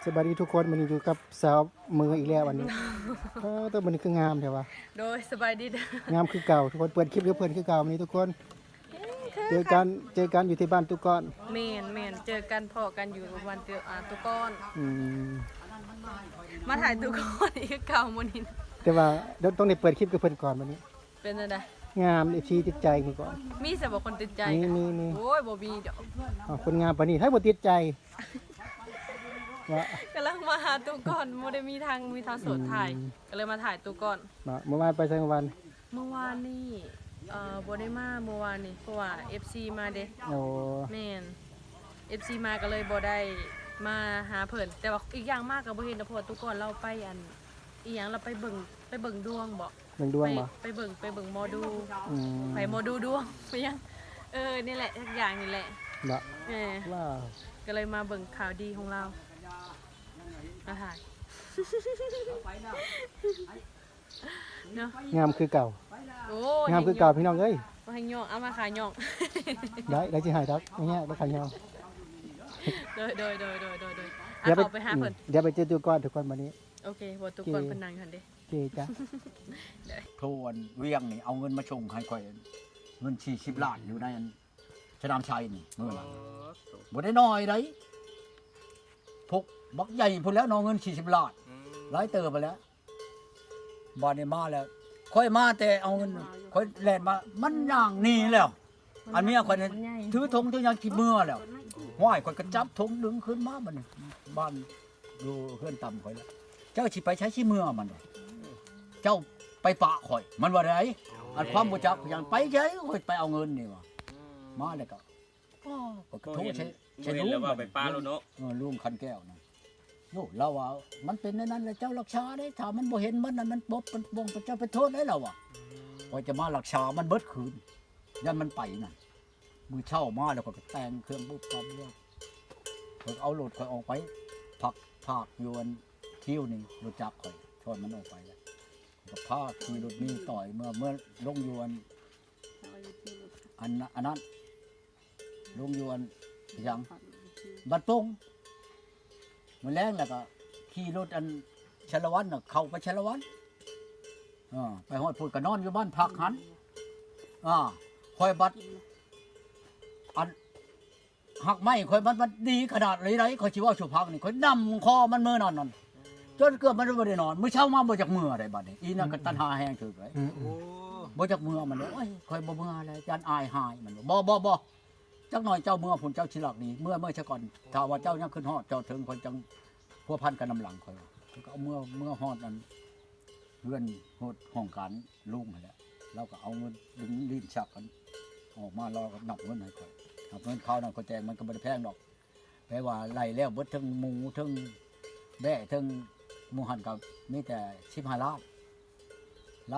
สวัสดีทุกคนวันนี้อยู่กับสาวมืออีกแล้ววันนี้ตัวมันนี้คืองามใช่ปะโดยสบายดีเด้อง ามคือเก่าทุกคนเปิดคลิปกับเพื่อนคือเก่าวันนี้ทุกคนเจอกันอยู่ที่บ้านตุกก้อน เมนเจอกันพอกันอยู่วันเดียวตุกก้อน อืม มาถ่ายตุกก้อนอีกเก่ามื้อนี้ แต่ว่าเดี๋ยวต้องได้เปิดคลิปกับเพื่อนก่อนวันนี้ เป็นจังได๋ งามไอชีติดใจมือก่อน มีแต่บ่คนติดใจ มี โอ้ยบ่มีดอก คนงามปานนี้ถ้าบ่ติดใจว่า กำลังมาหาตุกก้อนบ่ได้มีทางโสดถ่ายก็เลยมาถ่ายตุกก้อน เมื่อวานไปใช้เมื่อวาน เมื่อวานนี่บ่ได้มาเมื่อวานนี่เพราะว่า FC มาเด้ โอ้ แม่น FC มาก็เลยบ่ได้มาหาเพิ่นแต่ว่าอีกอย่างมากก็บ่เห็นนะเพราะว่าตุกก้อนเราไปอีหยังเราไปเบิ่งดวงบ่ เบิ่งดวงบ่ ไปเบิ่งหมอดู อืม ไปหมอดูดวงไปยังนี่แหละทุกอย่างนี่แหละ บ่ เออ ว้าว ก็เลยมาเบิ่งข่าวดีของเรามาถ่ายเนาะ งามคือเก่า โอ้ งามคือเก่าพี่น้องเอ้ย มาให้ย่องเอามาขายย่อง ได้สิหายครับไม่แย่แล้วขายยาว โดยเดี๋ยว เอาไปหาเพิ่น เดี๋ยวไปเจอตัวก่อนทุกคนวันนี้ โอเคบ่ทุกคนเพิ่นนั่งหั่นเด้ โอเคจ้ะ โทนเวียงนี่เอาเงินมาชงให้ข่อยเงิน40ล้านอยู่ในอันชนามชัยนี่มื้อนั้นบ่ได้น้อยไดพกบักใหญ่พุ่นแล้วเนาะเงิน40ล้านหลายเติบไปแล้วบ่ได้มาแล้วค่อยมาแต่เอาเงินค่อยแล่นมามันย่างหนี่แล้ว อันเมียข่อยนี่ถือธงถือหยังขี้เมื่อแล้วห้อยข่อยก็จับธงดึงขึ้นมาบัดนี้บ้านอยู่เฮือนต่ำข่อยแล้วเจ้าสิไปใช้ขี้เมื่อมันเนี่ยเจ้าไปปะข่อย มันว่าไดอันความบ่จักอย่างไปใช้ข่อยไปเอาเงินนี่ว่ามาแล้วก็อ้อก็โทษใช้ เห็นแล้วว่าไปป้าแล้วเนาะ ลุงคันแก้วนะโยเราว่ามันเป็นในนั้นแหละเจ้ารักษาได้ถ้ามันบ่เห็นมันนั่นมันบ่มันบ่เจ้าไปโทษได้แล้วอ่ะข่อยจะมารักษามันเบิดคืนยันมันไปนั่นมือเช่ามาแล้วก็ไปแต่งเครื่องปุ๊บปั๊บเลยข่อยเอารถข่อยออกไปพักอยู่อันเที่ยวนี่รถจักรข่อยชนมันออกไปแล้วก็พาขี่รถมีต่อยเมื่อลงอยู่อันนั้นลงอยู่อันยังบัดปงมันแรงแล้วก็ขี่รถอันชลวันน่ะเข้าไปชลวันไปฮอดพูดก็นอนอยู่บ้านพักหันคอยบัดอันหักไม้คอยมันดีขนาดไรคอยชิว่าชูพักนี่คอยนำคอมันมือนอนจนเกือบมันบ่ได้นอนมื้อเช้ามาบ่จากมือได้บัดนี้อีนั่นก็ตันหาแห้งถึกเลย โอ้ บ่จากมือมันเลยโอ้ยคอยบ่มืออะไรจานอายหายมันบ่จักหน่อยเจ้ามือผุนเจ้าชิลักนี่เมื่อซะก่อนถ้าว่าเจ้ายังขึ้นฮอดเจ้าถึงคนจังพัวพันกันนำหลังคอยก็เอาเมื่อฮอดนั้นเพื่อนฮอดห้องการลุงนั่นแหละเราก็เอาเงินดึงลิ้นชักกันออกมารอกับนับเงินให้คอยนับเงินเขานั่นเขาแจงมันก็บ่ได้แพงดอกแปลว่าไล่แล้วเบิดทั้งหมูทั้งแบะทั้งหมูหันกับมีแต่15ล้านเ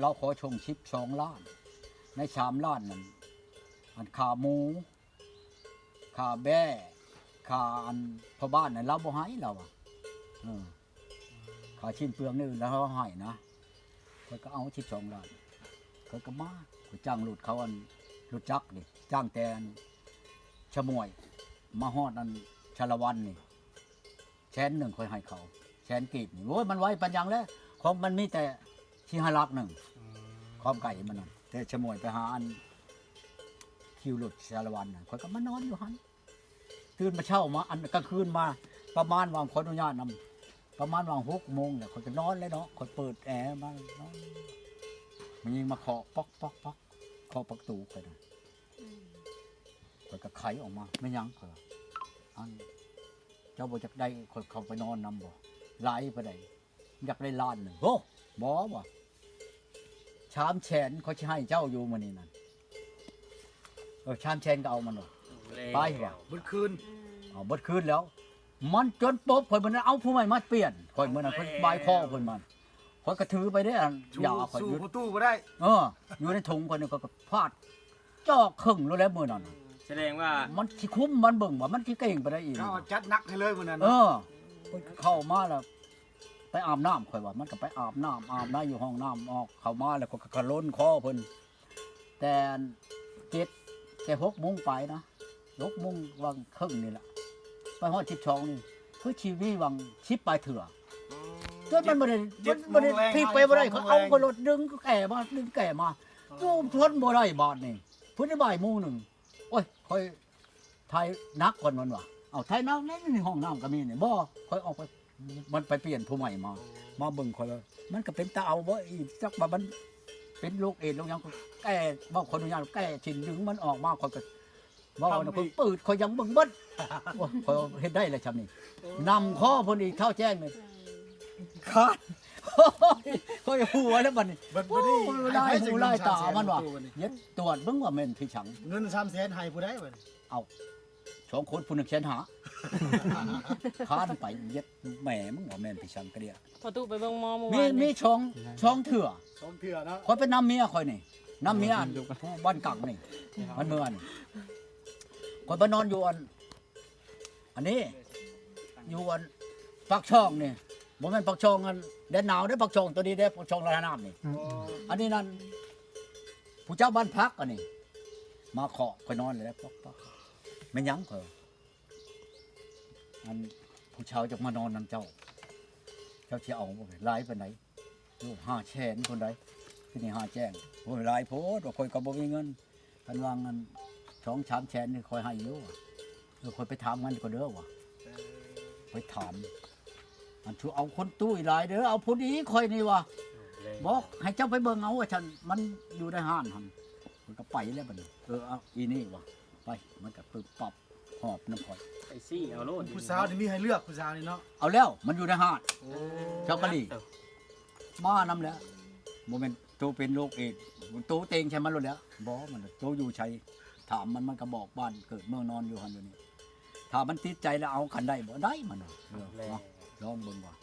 ราขอชง12ล้านใน3ล้านนั่นอันขาหมูขาแบ่ขาอันพ่อบ้านนั่นเราบ่ให้เราอ่ะขาชิ้นเปลืองนี่แล้วเขาให้นะเขาก็เอา12ล้านเขาก็มาเขาจ้างหลุดเขาอันหลุดจักนี่จ้างแต่ชะมวยมาฮอดอันชาละวันนี่แสนหนึ่งค่อยให้เขาแสนกีบนี่โอ้ยมันไว้ปัญญังแล้วของมันมีแต่ที่5ลักหนึ่งความไก่มันนั่นแต่ชะมวยไปหาอันคิวหลุดชาละวันน่ะข่อยก็มานอนอยู่หันตื่นมาเช้ามาอันกลางคืนมาประมาณวางขออนุญาตนำประมาณวาง6 โมงเนี่ยข่อยก็นอนเลยเนาะข่อยเปิดแอร์มานอนมันยิงมาเคาะป๊อกเคาะประตูไปนะข่อยก็ไขออกมาไม่ยั้งข่อยอันเจ้าบ่จักได้ข่อยเข้าไปนอนนำบ่ไหลไปได้อยากได้ล้านหนึ่งโอ้บ่ชามแฉนเขาสิให้เจ้าอยู่มื้อนี้นั่นชามแฉนก็เอามันบ่ไปบ่ เมื่อคืน เอาเบิดคืนแล้ว มันจนปุ๊บข่อยมันเอาผู้ใหม่มาเปลี่ยนข่อยมื้อนั้นเพิ่นบายคอเพิ่นมันข่อยก็ถือไปได้อันยาข่อย สู้ อยู่ ประตูบ่ได้ อยู่ในถุงข่อยนี่ก็พาดจ่อครึ่งแล้วมื้อนั้น แสดงว่า มันสิคุ้มมันเบิ่งว่ามันสิเก่งไปได้อีก เขาจัดหนักให้เลยมื้อนั้น เพิ่นเข้ามาแล้วไปอาบน้ำข่อยว่ามันก็ไปอาบน้ำอยู่ห้องน้ำออกเข้ามาแล้วก็กระล้นคอเพิ่นแต่6 โมงไปนะ6 โมงวางครึ่งนี่แหละไปฮอด12นี่ คือชีวิตวังชิปปลายเถื่อจนมันบ่ได้พี่ไปบ่ได้เขาเอาคนรถดึงแก่มาดึงแก่มาโยมทนบ่ได้บาดนี่พุ่นได้บ่ายโมงหนึงโอ้ยค่อยไทยนักก่อนมันว่ะเอาไทยนักในห้องน้ำก็มีนี่บ่ค่อยออกไปมันไปเปลี่ยนผู้ใหม่มาเบิ่งค่อยว่ามันก็เป็นตาเอาบ่อีจักว่ามันเป็นโรคเอดส์โรคหยังแก่บ่คนอนุญาตแก่ชิ้นดึงมันออกมาค่อยก็ว่าน่ะเพิ่นปืดค่อยยังเบิ่งเบิดโอ้ยค่อยเฮ็ดได้เลยชำนี้นำข้อเพิ่นอีกเท่าแจ้งนี่ขาดค่อยหัวแล้วบัดนี้ บัดบ่ได้ ลายหูลายตามันว่ะเย็ดตรวจเบิ่งว่าแม่นพี่ฉัง เงิน300,000ให้ผู้ใดบัด สองคนผู้หนึงเขียนหาค้านไปเย็ดแหม่มึงว่าแม่นพี่ฉังก็เดีย พอตู้ไปเบิ่งหมอเมื่อ มี วาน มี นี่ ช่องเถื่อ 2เทื่อเนาะ คอยเป็นน้ำเมียคอยนี่น้ำเมียอันผู้บ้านกังนี่มันเมืองคอยไปนอนอยู่อันนี้อยู่ปักช่องนี่บ่แม่นปักช่องอันแดนหนาวได้อปักช่องตัวนี้ได้อปักช่องระนาน้ำนี่อันนี้นั่นผู้เจ้าบ้านพักอันนี้มาเคาะคอยนอนเลยป๊อกไม่ยั้งคอยอันผู้ชาวจะมานอนนำเจ้าสิเอาบ่หลายปานใดลูก5แสนคนใดที่นี่5แจ้งโอ้ยหลายโพดว่าคอยก็บ่มีเงินคันวางเงิน2-3แสนนี่คอยให้อยู่คอยไปถามมันก็เด้อว่ะไปถามอันชูเอาคนตู้อีหลายเด้อเอาผู้ดีคอยนี่ว่ะบอกให้เจ้าไปเบิ่งเอาว่าฉันมันอยู่ในห้านหั่นมันก็ไปแล้วบัดนี้เอาอีนี่ว่ะไปมันก็ปึ๊บปับหอบน้ำข่อย ไอ้ซี่เอาโลด ผู้สาวนี่มีให้เลือกผู้สาวนี่เนาะ เอาแล้วมันอยู่ในห้านเจ้ากะลีมานำแล้วโมเมนต์ตัวเป็นโรคเอดส์ตัวเต็งใช่มันหมดแล้วบ่มันตัวอยู่ชัยถามมันก็บอกบ้านเกิดเมืองนอนอยู่หั่นอยู่นี่ถ้ามันติดใจแล้วเอาคันได้บ่ได้มันเนาะลองเบิ่งว่า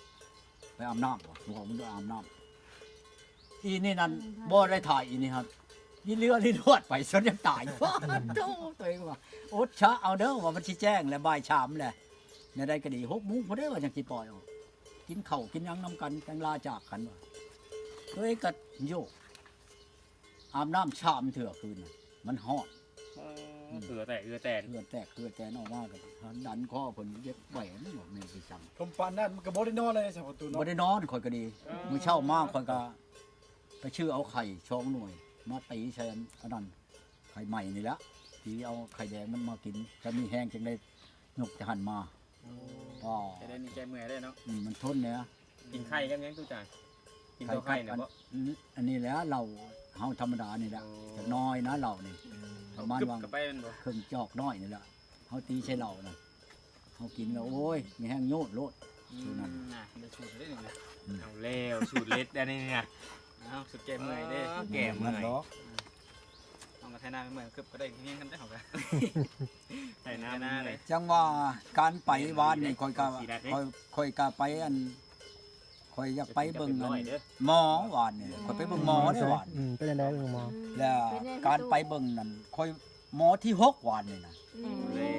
ไปอาบน้ำบ่บอกมันไปอาบน้ำอีนี่นั่นบ่ได้ถ่ายอีนี่ครับยี่เรือที่นวดไปจนยังตายฟ้าโตตัวเองว่าอดชะเอาเด้อว่ามันสิแจ้งแล้วบ่ายชามแหละเนี่ยได้ก็ดี6 โมงบ่ได้ว่าจังสิปล่อยออกกินข้าวกินหยังนำกันจังลาจากกันว่าตัวเองก็โยกอาบน้ำชามเถื่อคืนน่ะมันฮอด เอือแต่ เลือดแตกเลือดแตนออกมากันดันคอเพิ่นเย็บไว้นั่นบ่แม่นสิสั่ง ผมปานนั้นมันก็บ่ได้นอนเลยสาวประตูเนาะ บ่ได้นอนข่อยก็ดีมื้อเช้ามาข่อยก็ไปชื่อเอาไข่ช่องหน่วยมาตีใส่อันนั้นไข่ใหม่นี่ละตีเอาไข่แดงมันมากินจะมีแห้งจังได้ยกจะหันมาอ๋อ จะได้มีใจเมื่อยได้เนาะ มันทนเนี่ย กินไข่กันยังตู้จานกินตัวไข่เนี่ยบ่ อันนี้แหล้วเราเฮาธรรมดานี่แหละจะน้อยนะเรานี่ประมาณ กึบ ว่า กับไปมันบ่ เครื่องจอกน้อยนี่แหละเขาตีใช้เหล่านะเขากินแล้วโอ้ยมีแห้งโยดโลด น่ะได้สูตรได้นี่นะเอาแล้วสูตรเล็ดได้นี่เนี่ยเอาสุดแก่เมื่อยเด้แก่เมื่อย ดอก เอามาไทนาเมื่อยกึบก็ได้เงี้ยกันได้เหรอกันไทนาเลย จังว่าการไปวานนี่คอยกะคอยกะไปอันคอยอยากไปเบิ่งอันหมอวานนี่คอยไปเบิ่งหมอได้วาน เป็นจังได๋เบิ่งหมอ แล้วการไปเบิ่งนั่นคอยหมอที่6วานนี่นะ แล้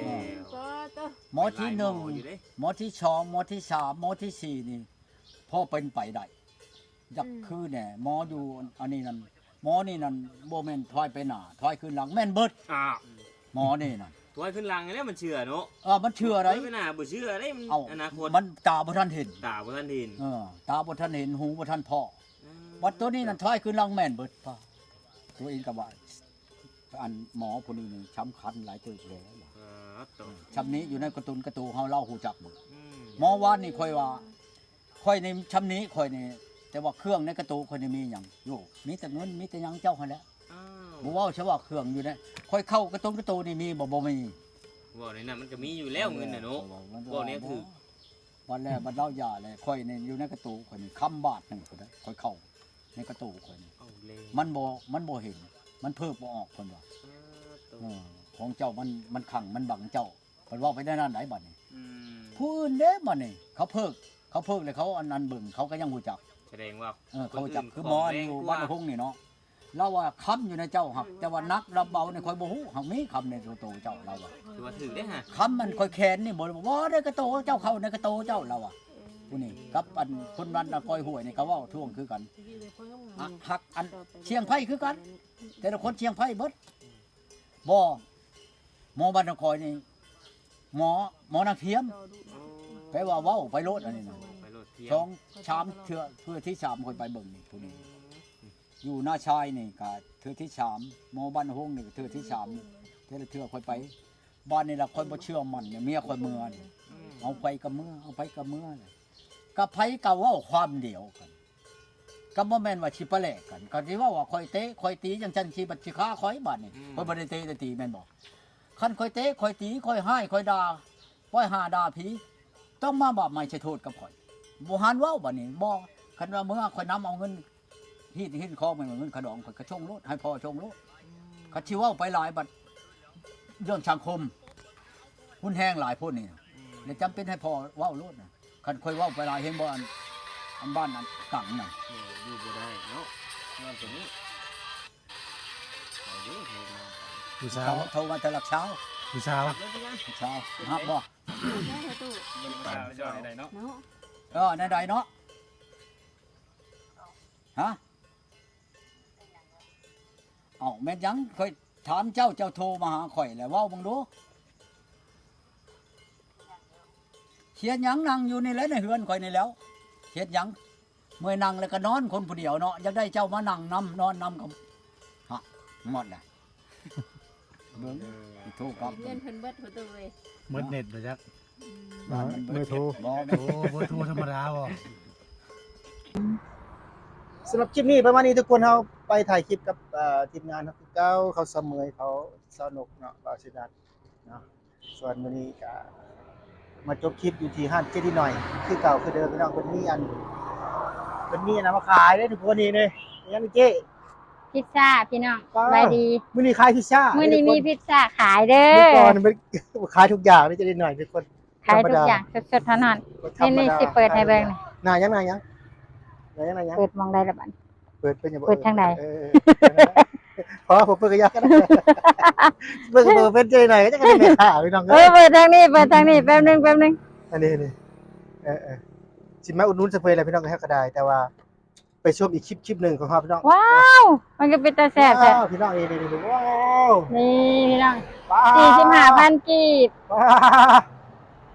ว หมอที่1หมอที่2หมอที่3หมอที่4นี่พอเป็นไปได้อยากคือแน่หมออยู่อันนี้นั่นหมอนี่นั่นบ่แม่นถอยไปหน้าถอยขึ้นหลังแม่นเบิด อ้าว หมอนี่นั่น ตัวขึ้นลังแล้วมันเชื่อเนาะ มันเชื่ออะไร ไม่น่าบ่เชื่อได้มัน เอา อนาคต มันตาบ่ทันเห็น ตาบ่ทันดิน ตาบ่ทันเห็นหูบ่ทันพอวัดตัวนี้นั่นถอยขึ้นหลังแม่นเบิดป่ะตัวเองก็ว่าอันหมอผู้นี้นี่ช้ำคันหลายเติบแล้ว ตัว ช้ำนี้อยู่ในการ์ตูนเฮาเล่าฮู้จักเบิดหมอวานนี่ค่อยว่าค่อยในช้ำนี้ค่อยนี่แต่ว่าเครื่องในการ์ตูนค่อยนี่มีหยังโยมีแต่เงินมีแต่หยังเจ้าหั่นแหละ อ้าว บ่เว้าเฉพาะเครื่องอยู่นะค่อยเข้าการ์ตูนนี่มีบ่มี บ่ในนั้นมันก็มีอยู่แล้วเงินน่ะเนาะ บ่เนี่ยคือ วันแรกบัดเล่าอย่าเลยค่อยนี่อยู่ในการ์ตูนค่อยนี่คำบาทนึงก็ได้ค่อยเข้าในการ์ตูนค่อยนี่ เอาเลย มันบ่เห็นมันเพิกบ่ออกเพิ่นว่า ตัว ของเจ้ามันขังมันบังเจ้าเพิ่นว่าไปได้นั่นไหนบัดนี้ อืม ผู้อื่นเด้บัดนี้เขาเพิกเลยเขาอันเบิ่งเขาก็ยังฮู้จัก แสดงว่า เขารู้จักคือหมออยู่บ้านหงนี่เนาะเราว่าคำอยู่ในเจ้าหักแต่ว่านักรับเบานี่ค่อยบ่ฮู้หักมีคำในโตเจ้าเราว่า ถือว่าถือได้ฮะ คำมันค่อยแค้นนี่บ่ว่าได้กระโตเจ้าเข้าในกระโตเจ้าเราอ่ะผู้นี้กับอันคนบ้านคอยห่วยนี่เขาเว้าท่วงคือกันหักอันเชียงไผ่คือกัน แต่ละคนเชียงไผ่เบิดบ่หมอบ้านนครนี่หมอนางเทียม แปลว่าเว้าไปโลดอันนี้นะ ไปโลดเทีย ช่องชามเทื่อเพื่อที่3คนไปเบิ่งนี่ผู้นี้อยู่หน้าชายนี่ก็เทื่อที่3หมอบ้านฮงนี่ก็เทื่อที่3เทื่อละเทื่อค่อยไปบ้านนี่ล่ะค่อยบ่เชื่อมันเนี่ยเมียค่อยเมื่อนี่เอาไปกับเมื่อเอาไปกับเมื่อเลยกับไผก็เว้าความเดียวกันก็บ่แม่นว่าสิปะแลกกันก็สิเว้าว่าค่อยเตะค่อยตีจังซั่นสิบัดสิฆ่าค่อยบัดนี่ค่อยบ่ได้เตะแต่ตีแม่นบ่คันค่อยเตะค่อยตีค่อยให้ค่อยด่าค่อยหาด่าผีต้องมาบอกไม่ใช่โทษกับข่อยบ่หันเว้าบัดนี้บ่คันว่าเมื่อข่อยนำเอาเงินฮีดคอมันเงินขดองข่อยก็ชงโลดให้พ่อชงโลดคันสิเว้าไปหลายบัดเรื่องสังคมหุ้นแห้งหลายพุ่นนี่แล้วจำเป็นให้พ่อเว้าโลดน่ะคันค่อยเว้าไปหลายเห็นบ่อันบ้านนั้นกังน่ะ อยู่บ่ได้เนาะนอนตรงนี้เอาเด้อโทรมา ผู้สาว เขาโทรมาแต่ละเช้า ผู้สาว เช้าฮับบ่ บ่ได้จอดได้เนาะ ในใดเนาะฮะเอาแม่นยังค่อยถามเจ้าโทรมาหาข่อยแล้วเว้าบังดูเขียนหยังนั่งอยู่นี่แหละในเฮือนข่อยนี่แล้วเขียนหยังเมื่อยนั่งแล้วก็นอนคนผู้เดียวเนาะอยากได้เจ้ามานั่งนำนอนนำกับฮะหมดแหละเบิ่งโทรกลับ เงินเพิ่นเบิดหัวตัวเว้ย เมิดเน็ตบ่จัก บ้านมัน เบอร์โทร บ่ โอ้เบอร์โทรธรรมดาบ่ สำหรับคลิปนี้ประมาณนี้ทุกคนเราไปถ่ายคลิปกับทีมงานครับเก้าเขาเสมอเขาสนุกเนาะบาสิดัดเนาะส่วนวันนี้ก็มาจบคลิปอยู่ที่ห้างเจดีหน่อยคือเก่าคือเดิมพี่น้องเป็นนี่อันมาขายได้ทุกคนนี่เลยยังมีเจ้ พิซซ่าพี่น้อง ป้า บายดี มื้อนี้ขายพิซซ่า มื้อนี้มีพิซซ่าขายเด้ เมื่อก่อน อ มันขายทุกอย่างนี่เจดีหน่อยทุกคน ขายทุกอย่างสดๆเท่านั้น ธรรมดา นี่สิเปิดให้เบิ่งนี่ นายยัง เปิดมองได้ละบัด เปิดเป็นอย่ เปิดทางใด เพราะผมเปิดกระยาก็ได้เปิดเป็นใจหน่อยก็จะได้ไม่ขาพี่น้อง เปิดทางนี้แป๊บนึง อันนี้สิมาอุดหนุนสเปรย์อะไรพี่น้องก็ให้ก็ได้แต่ว่าไปชมอีกคลิปหนึ่งของเราพี่น้อง ว้าว มันก็เป็นตาแซ่บแท้ ว้าวพี่น้องนี่ว้าว นี่พี่น้อง ว้าว 45,000กีบ ว้าว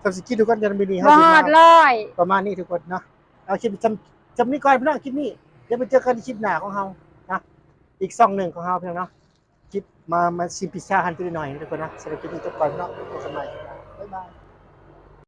สำหรับคลิปทุกคนจะมีนี่ บ่ฮอดร้อย ประมาณนี้ทุกคนเนาะเอาคลิปจำนี้ก่อนพี่น้องคลิปนี้เดี๋ยวไปเจอกันในคลิปหน้าของเรานะอีก2 1ของเราพี่น้องเนาะคลิปมาชิมพิซซ่าฮันตุหน่อยทุกคนนะสำหรับคลิปนี้จบก่อนพี่น้องพบกันใหม่บ๊ายบาย